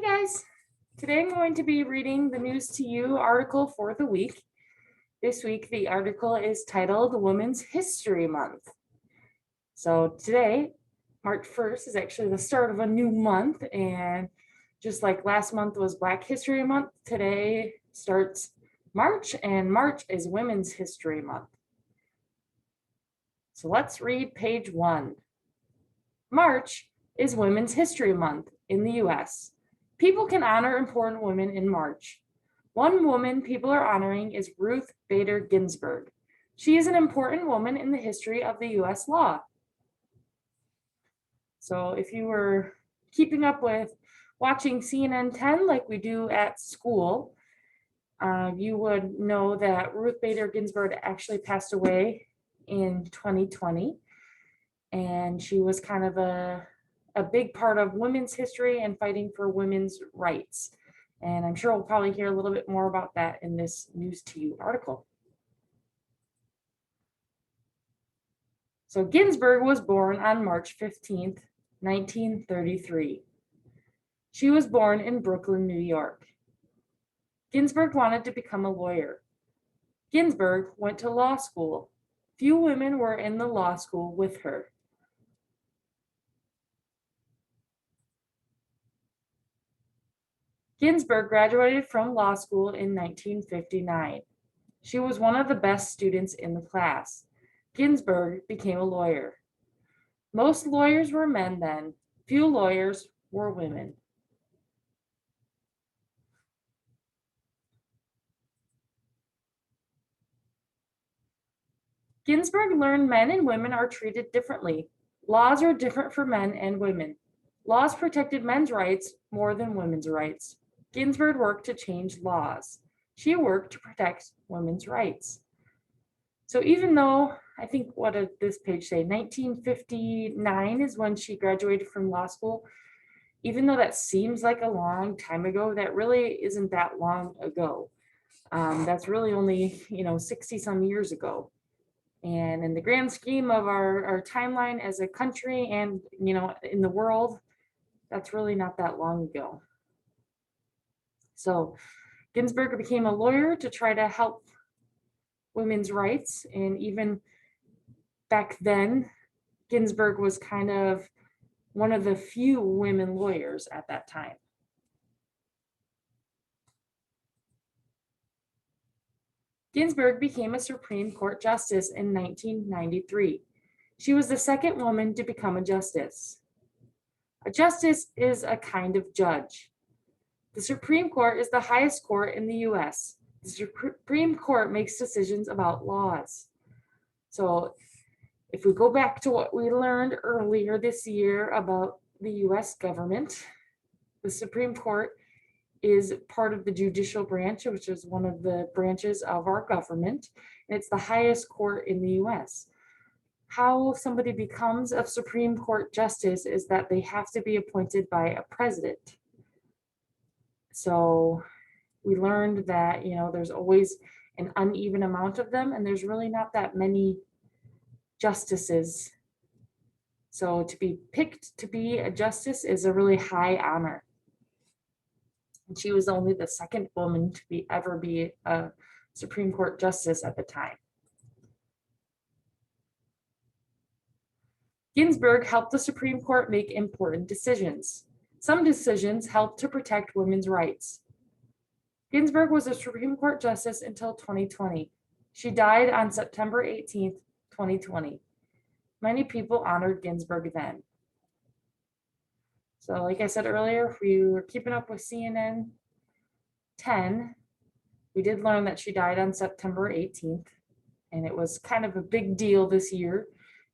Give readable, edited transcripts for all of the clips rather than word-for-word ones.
Guys, today I'm going to be reading the News to You article for the week. This week the article is titled Women's History Month. So today, March 1st, is actually the start of a new month, and just like last month was Black History Month, today starts March, and March is Women's History Month. So let's read page 1. March is Women's History Month in the US. People can honor important women in March. One woman people are honoring is Ruth Bader Ginsburg. She is an important woman in the history of the US law. So if you were keeping up with watching CNN 10 like we do at school, you would know that Ruth Bader Ginsburg actually passed away in 2020. And she was kind of a big part of women's history and fighting for women's rights. And I'm sure we'll probably hear a little bit more about that in this News to You article. So Ginsburg was born on March 15th, 1933. She was born in Brooklyn, New York. Ginsburg wanted to become a lawyer. Ginsburg went to law school. Few women were in the law school with her. Ginsburg graduated from law school in 1959. She was one of the best students in the class. Ginsburg became a lawyer. Most lawyers were men then. Few lawyers were women. Ginsburg learned men and women are treated differently. Laws are different for men and women. Laws protected men's rights more than women's rights. Ginsburg worked to change laws. She worked to protect women's rights. So even though, I think, what did this page say, 1959 is when she graduated from law school, even though that seems like a long time ago, that really isn't that long ago. That's really only, 60 some years ago. And in the grand scheme of our timeline as a country and, in the world, that's really not that long ago. So Ginsburg became a lawyer to try to help women's rights. And even back then, Ginsburg was kind of one of the few women lawyers at that time. Ginsburg became a Supreme Court justice in 1993. She was the second woman to become a justice. A justice is a kind of judge. The Supreme Court is the highest court in the US. The Supreme Court makes decisions about laws. So if we go back to what we learned earlier this year about the US government, the Supreme Court is part of the judicial branch, which is one of the branches of our government, and it's the highest court in the US. How somebody becomes a Supreme Court justice is that they have to be appointed by a president. So we learned that, there's always an uneven amount of them, and there's really not that many justices. So to be picked to be a justice is a really high honor. And she was only the second woman to ever be a Supreme Court justice at the time. Ginsburg helped the Supreme Court make important decisions. Some decisions helped to protect women's rights. Ginsburg was a Supreme Court justice until 2020. She died on September 18th, 2020. Many people honored Ginsburg then. So like I said earlier, if we were keeping up with CNN 10, we did learn that she died on September 18th. And it was kind of a big deal this year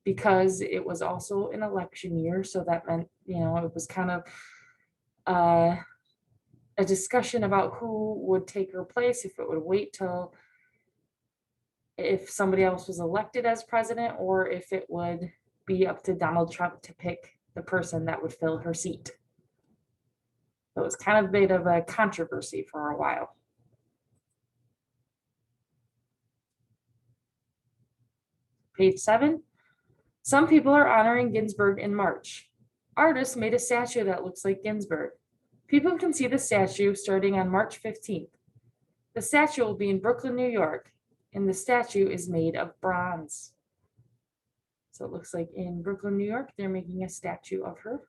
because it was also an election year. So that meant, it was kind of a discussion about who would take her place, if it would wait till if somebody else was elected as president, or if it would be up to Donald Trump to pick the person that would fill her seat. So it was kind of a bit of a controversy for a while. Page 7. Some people are honoring Ginsburg in March. Artists made a statue that looks like Ginsburg. People can see the statue starting on March 15th. The statue will be in Brooklyn, New York, and the statue is made of bronze. So it looks like in Brooklyn, New York, they're making a statue of her.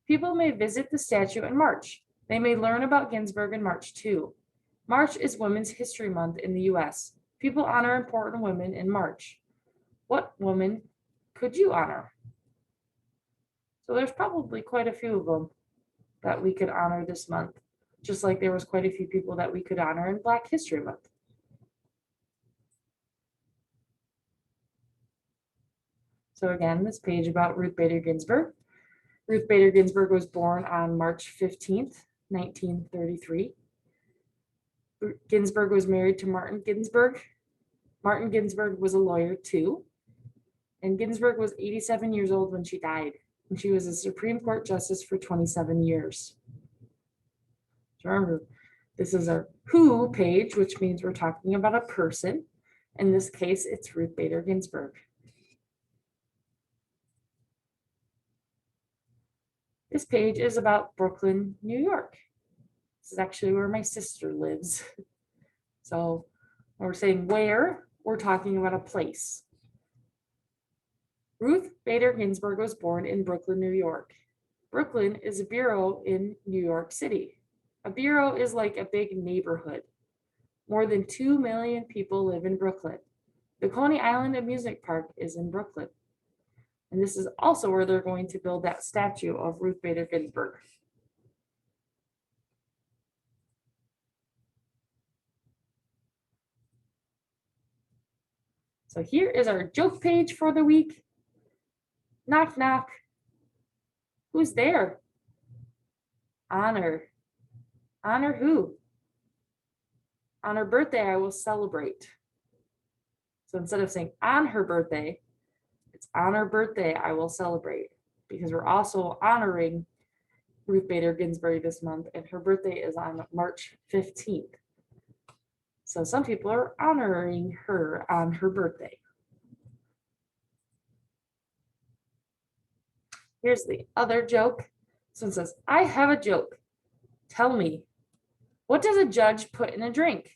People may visit the statue in March. They may learn about Ginsburg in March too. March is Women's History Month in the US. People honor important women in March. What woman could you honor? So there's probably quite a few of them that we could honor this month, just like there was quite a few people that we could honor in Black History Month. So again, this page about Ruth Bader Ginsburg. Ruth Bader Ginsburg was born on March 15th, 1933. Ginsburg was married to Martin Ginsburg. Martin Ginsburg was a lawyer too. And Ginsburg was 87 years old when she died. And she was a Supreme Court Justice for 27 years. So remember, this is our who page, which means we're talking about a person. In this case, it's Ruth Bader Ginsburg. This page is about Brooklyn, New York. This is actually where my sister lives. So when we're saying where, we're talking about a place. Ruth Bader Ginsburg was born in Brooklyn, New York. Brooklyn is a borough in New York City. A borough is like a big neighborhood. More than 2 million people live in Brooklyn. The Coney Island Amusement Park is in Brooklyn. And this is also where they're going to build that statue of Ruth Bader Ginsburg. So here is our joke page for the week. Knock, knock. Who's there? Honor. Honor who? On her birthday, I will celebrate. So instead of saying on her birthday, it's on her birthday, I will celebrate, because we're also honoring Ruth Bader Ginsburg this month, and her birthday is on March 15th. So some people are honoring her on her birthday. Here's the other joke. So it says, I have a joke. Tell me, what does a judge put in a drink?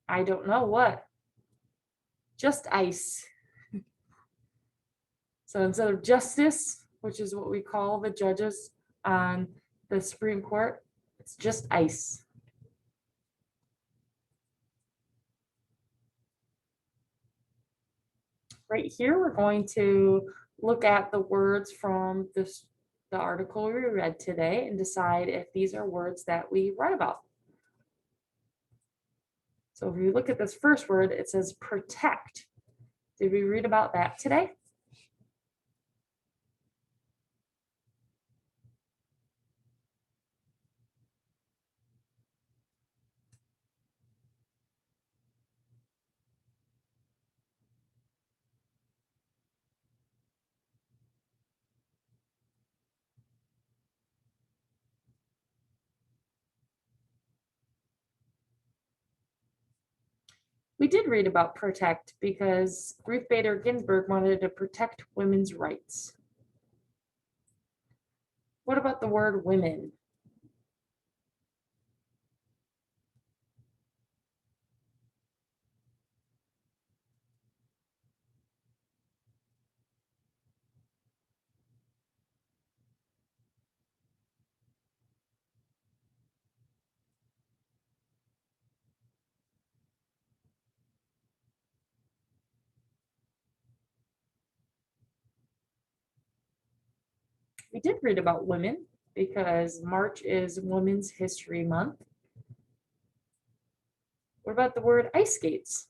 I don't know what. Just ice. So instead of justice, which is what we call the judges on the Supreme Court, it's just ice. Right here, we're going to look at the words from the article we read today and decide if these are words that we read about. So if you look at this first word, it says protect. Did we read about that today? We did read about protect because Ruth Bader Ginsburg wanted to protect women's rights. What about the word women? We did read about women because March is Women's History Month. What about the word ice skates?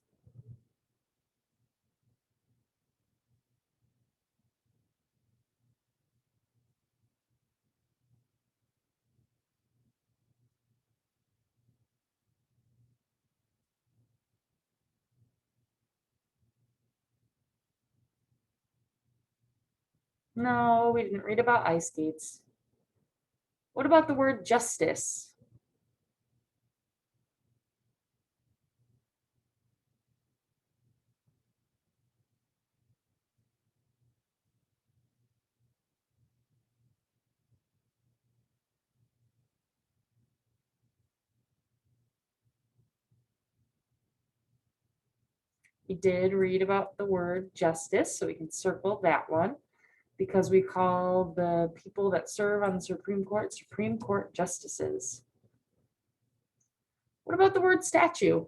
No, we didn't read about ice skates. What about the word justice? We did read about the word justice, so we can circle that one because we call the people that serve on the Supreme Court justices. What about the word statue?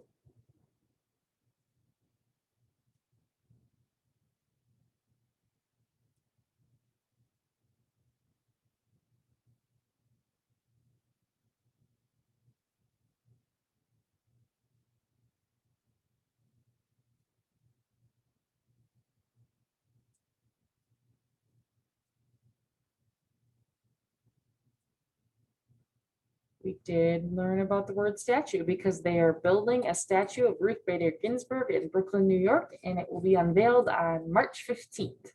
We did learn about the word statue because they are building a statue of Ruth Bader Ginsburg in Brooklyn, New York, and it will be unveiled on March 15th.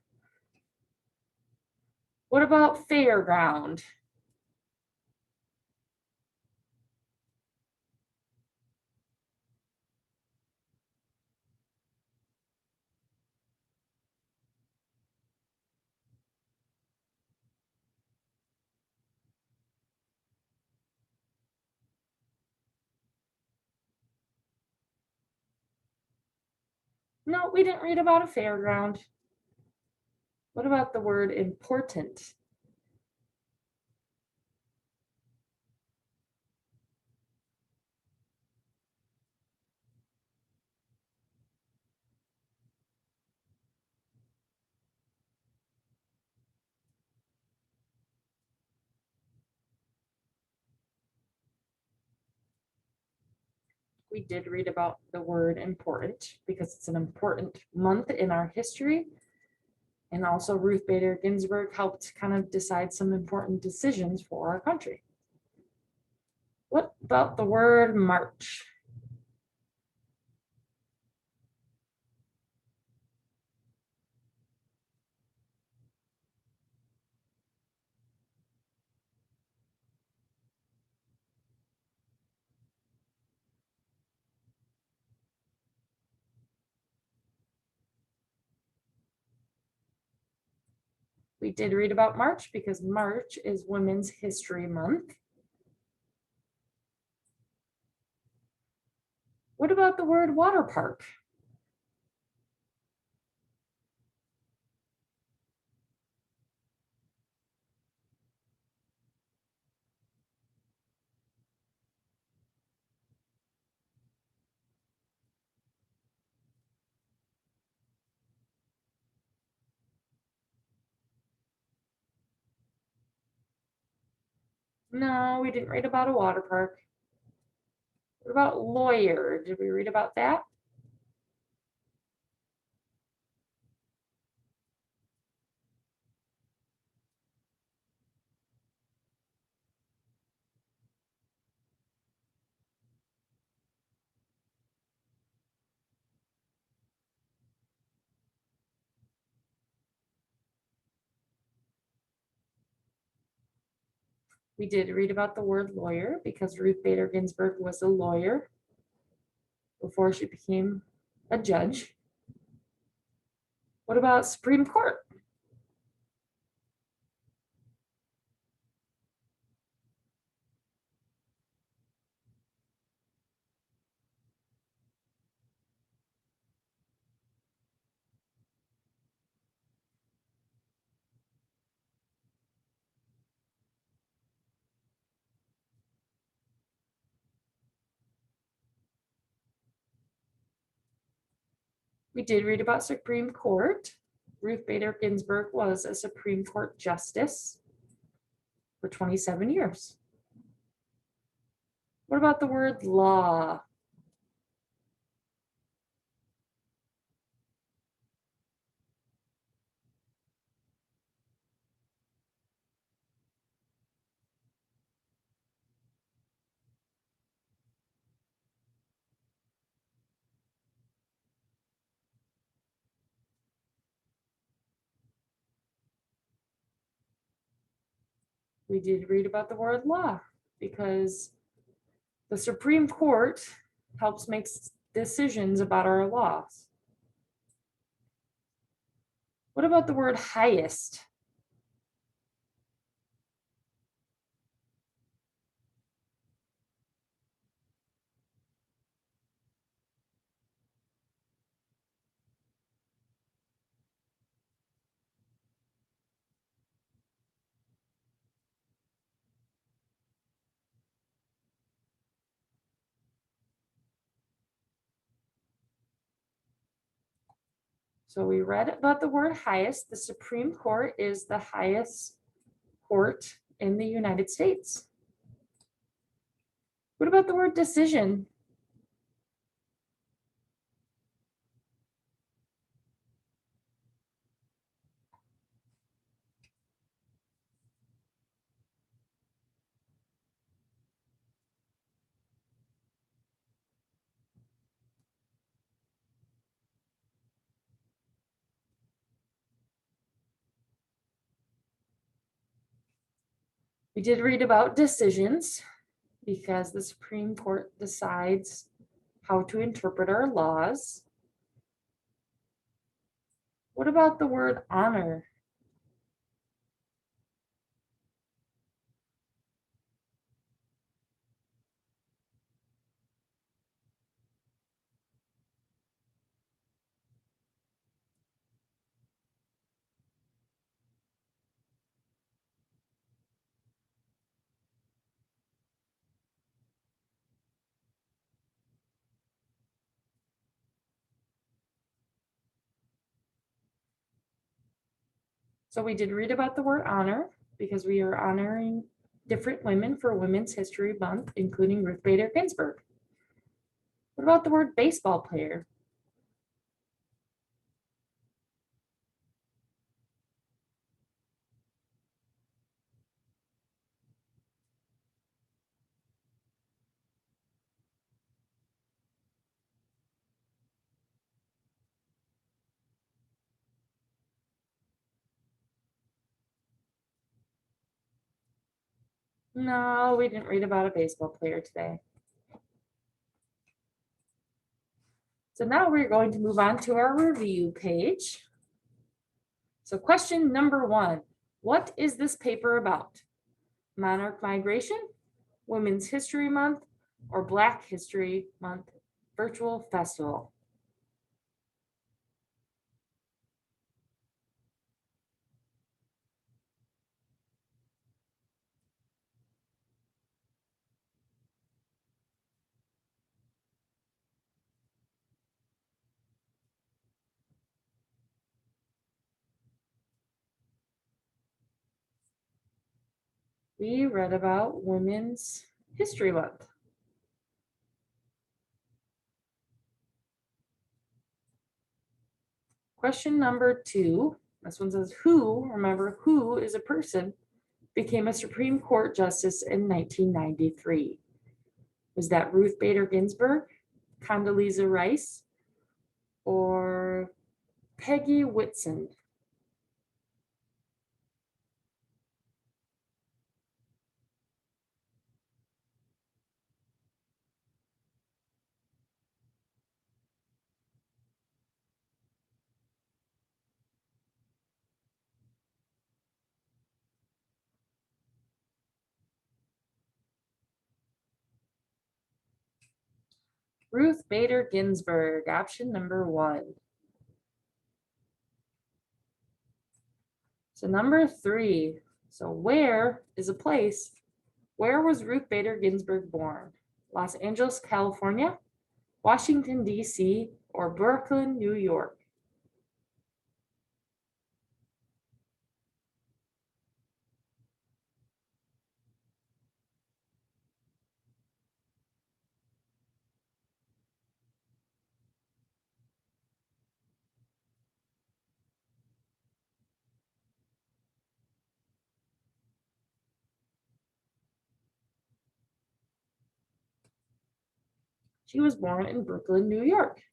What about fairground? No, we didn't read about a fairground. What about the word important? We did read about the word important because it's an important month in our history. And also Ruth Bader Ginsburg helped kind of decide some important decisions for our country. What about the word march? We did read about March because March is Women's History Month. What about the word water park? No, we didn't read about a water park. What about lawyer? Did we read about that? We did read about the word lawyer because Ruth Bader Ginsburg was a lawyer before she became a judge. What about Supreme Court? We did read about Supreme Court. Ruth Bader Ginsburg was a Supreme Court justice for 27 years. What about the word law? We did read about the word law because the Supreme Court helps make decisions about our laws. What about the word highest? So we read about the word highest. The Supreme Court is the highest court in the United States. What about the word decision? We did read about decisions because the Supreme Court decides how to interpret our laws. What about the word honor? So we did read about the word honor because we are honoring different women for Women's History Month, including Ruth Bader Ginsburg. What about the word baseball player? No, we didn't read about a baseball player today. So now we're going to move on to our review page. So question number 1, what is this paper about? Monarch migration, Women's History Month, or Black History Month virtual festival? We read about Women's History Month. Question number 2, this one says who, remember who is a person, became a Supreme Court justice in 1993? Was that Ruth Bader Ginsburg, Condoleezza Rice, or Peggy Whitson? Ruth Bader Ginsburg, option number 1. So number 3, so where is a place, where was Ruth Bader Ginsburg born? Los Angeles, California, Washington, D.C., or Brooklyn, New York? She was born in Brooklyn, New York.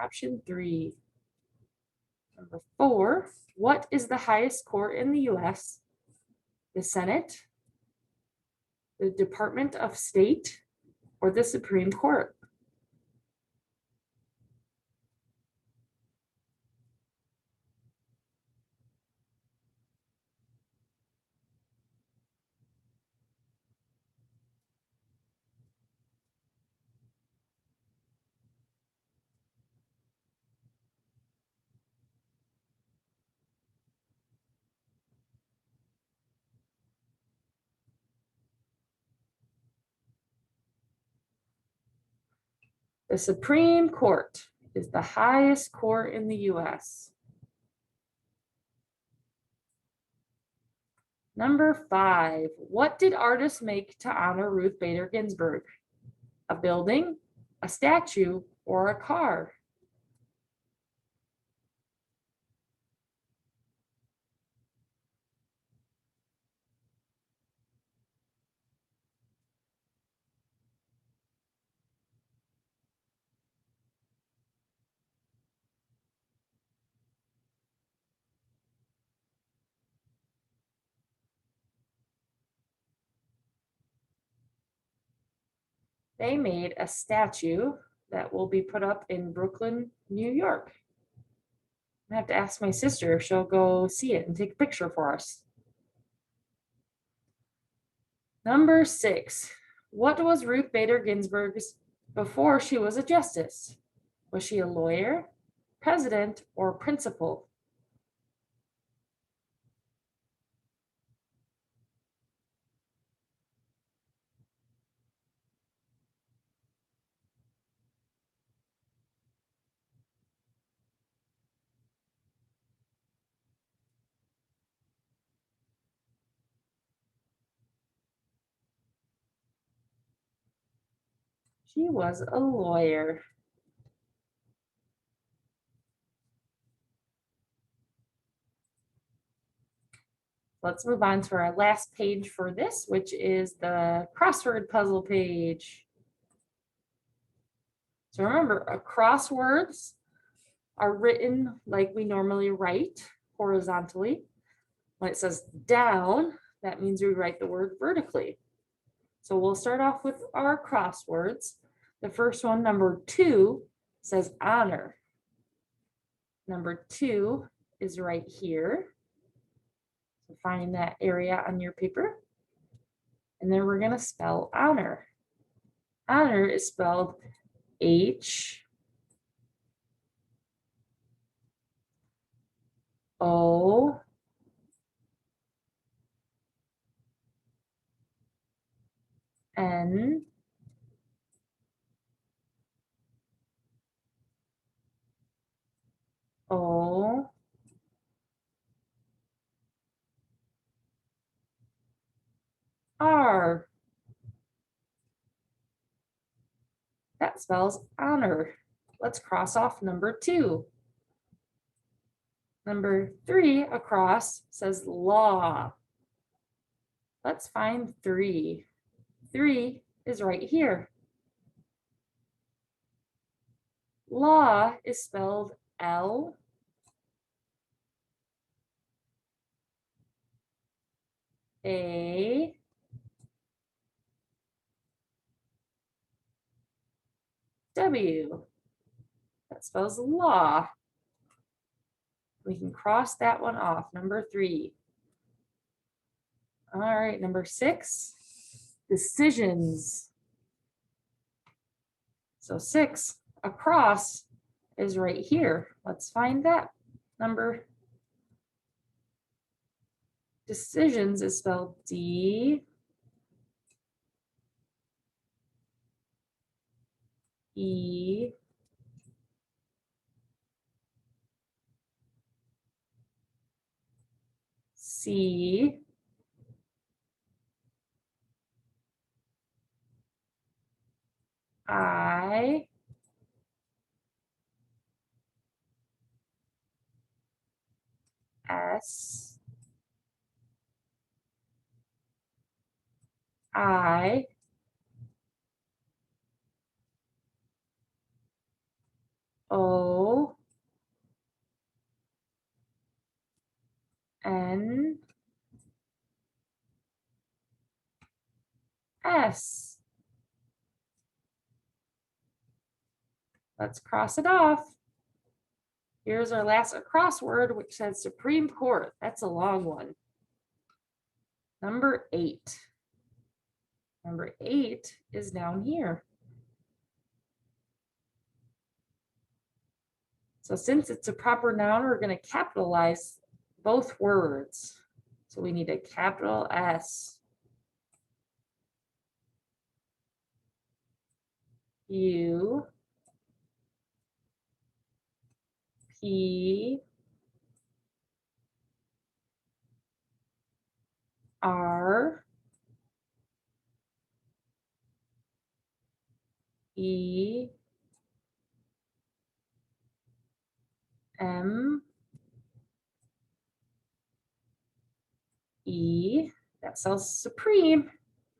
Option 3. Number 4, what is the highest court in the U.S.? The Senate, the Department of State, or the Supreme Court? The Supreme Court. is the highest court in the US? Number 5, what did artists make to honor Ruth Bader Ginsburg? A building, a statue, or a car? They made a statue that will be put up in Brooklyn, New York. I have to ask my sister if she'll go see it and take a picture for us. Number 6, what was Ruth Bader Ginsburg's before she was a justice? Was she a lawyer, president, or principal? She was a lawyer. Let's move on to our last page for this, which is the crossword puzzle page. So remember, crosswords are written like we normally write, horizontally. When it says down, that means we write the word vertically. So we'll start off with our crosswords. The first one, number 2, says honor. Number 2 is right here. So find that area on your paper. And then we're going to spell honor. Honor is spelled H O N O R. That spells honor. Let's cross off number 2. Number 3 across says law. Let's find 3. 3 is right here. Law is spelled L A W. That spells law. We can cross that one off. Number 3. All right, number 6, decisions. So 6 across is right here. Let's find that number. Decisions is spelled D E C I S I O N S. Let's cross it off. Here's our last crossword, which says Supreme Court. That's a long one. Number 8. Number 8 is down here. So since it's a proper noun, we're going to capitalize both words. So we need a capital S U P R E M E. That spells supreme.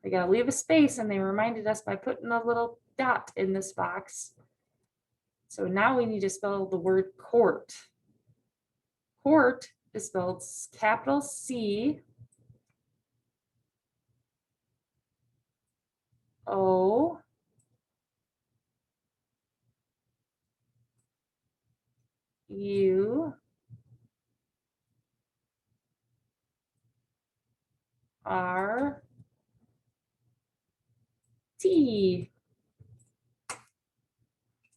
We gotta leave a space, and they reminded us by putting a little dot in this box. So now we need to spell the word court. Court is spelled capital C O U R T.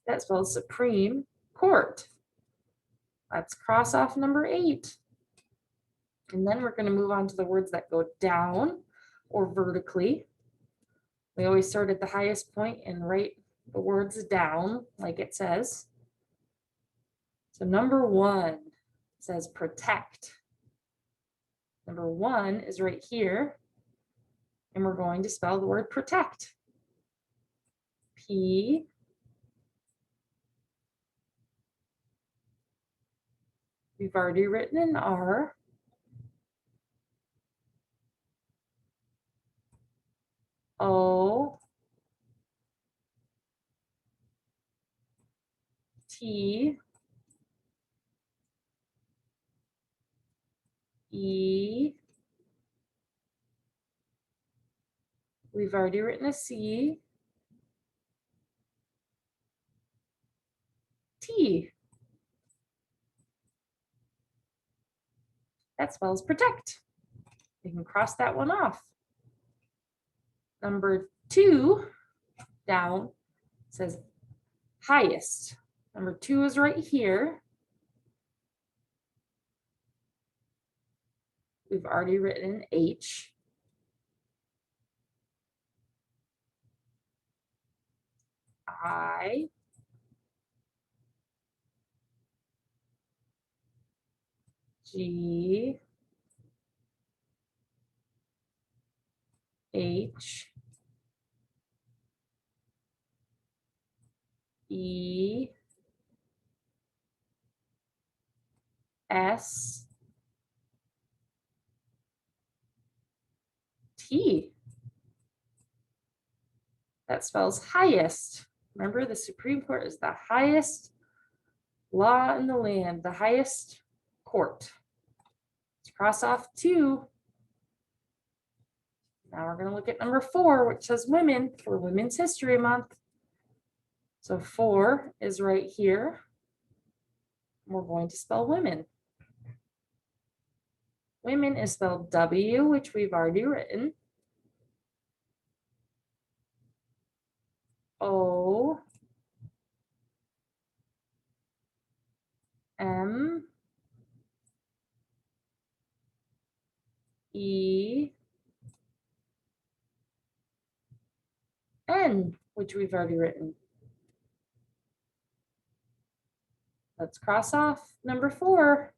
That spells supreme court. Let's cross off number 8. And then we're going to move on to the words that go down or vertically. We always start at the highest point and write the words down like it says. So number 1 says protect. Number 1 is right here. And we're going to spell the word protect. P we've already written an R. O T E. We've already written a C. T. That spells protect. You can cross that one off. Number 2 down says highest. Number 2 is right here. We've already written H. I. G. H. E. S. T. That spells highest. Remember, the Supreme Court is the highest law in the land, the highest court. Let's cross off 2. Now we're going to look at number 4, which says women for Women's History Month. So 4 is right here. We're going to spell women. Women is spelled W, which we've already written. O M E N, which we've already written. Let's cross off number 4.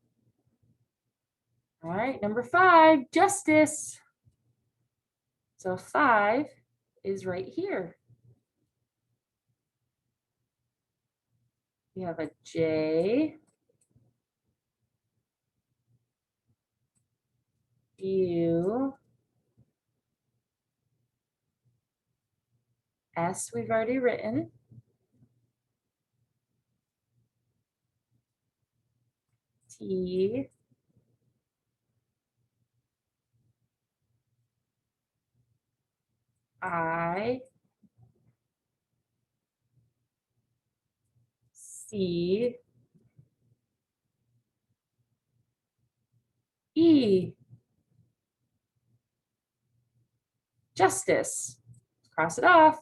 All right, number 5, justice. So 5 is right here. We have a J, U, S we've already written. T, I, C, E. Justice. Cross it off.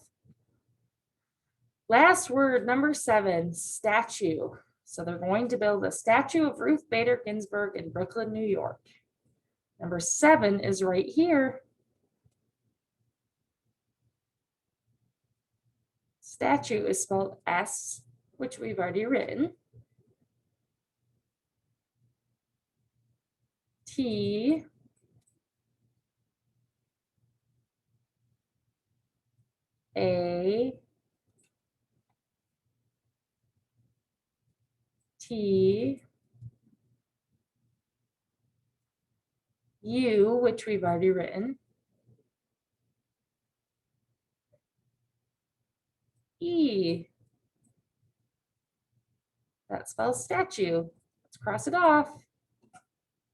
Last word, number 7, statue. So they're going to build a statue of Ruth Bader Ginsburg in Brooklyn, New York. Number 7 is right here. Statue is spelled S, which we've already written. T A T U, which we've already written, E. That spells statue. Let's cross it off.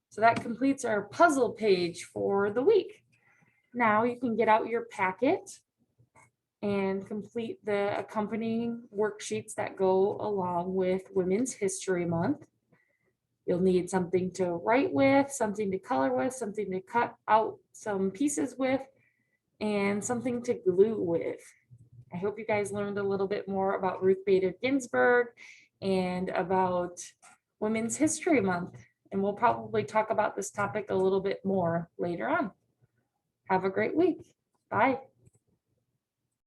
So that completes our puzzle page for the week. Now you can get out your packet and complete the accompanying worksheets that go along with Women's History Month. You'll need something to write with, something to color with, something to cut out some pieces with, and something to glue with. I hope you guys learned a little bit more about Ruth Bader Ginsburg and about Women's History Month. And we'll probably talk about this topic a little bit more later on. Have a great week. Bye.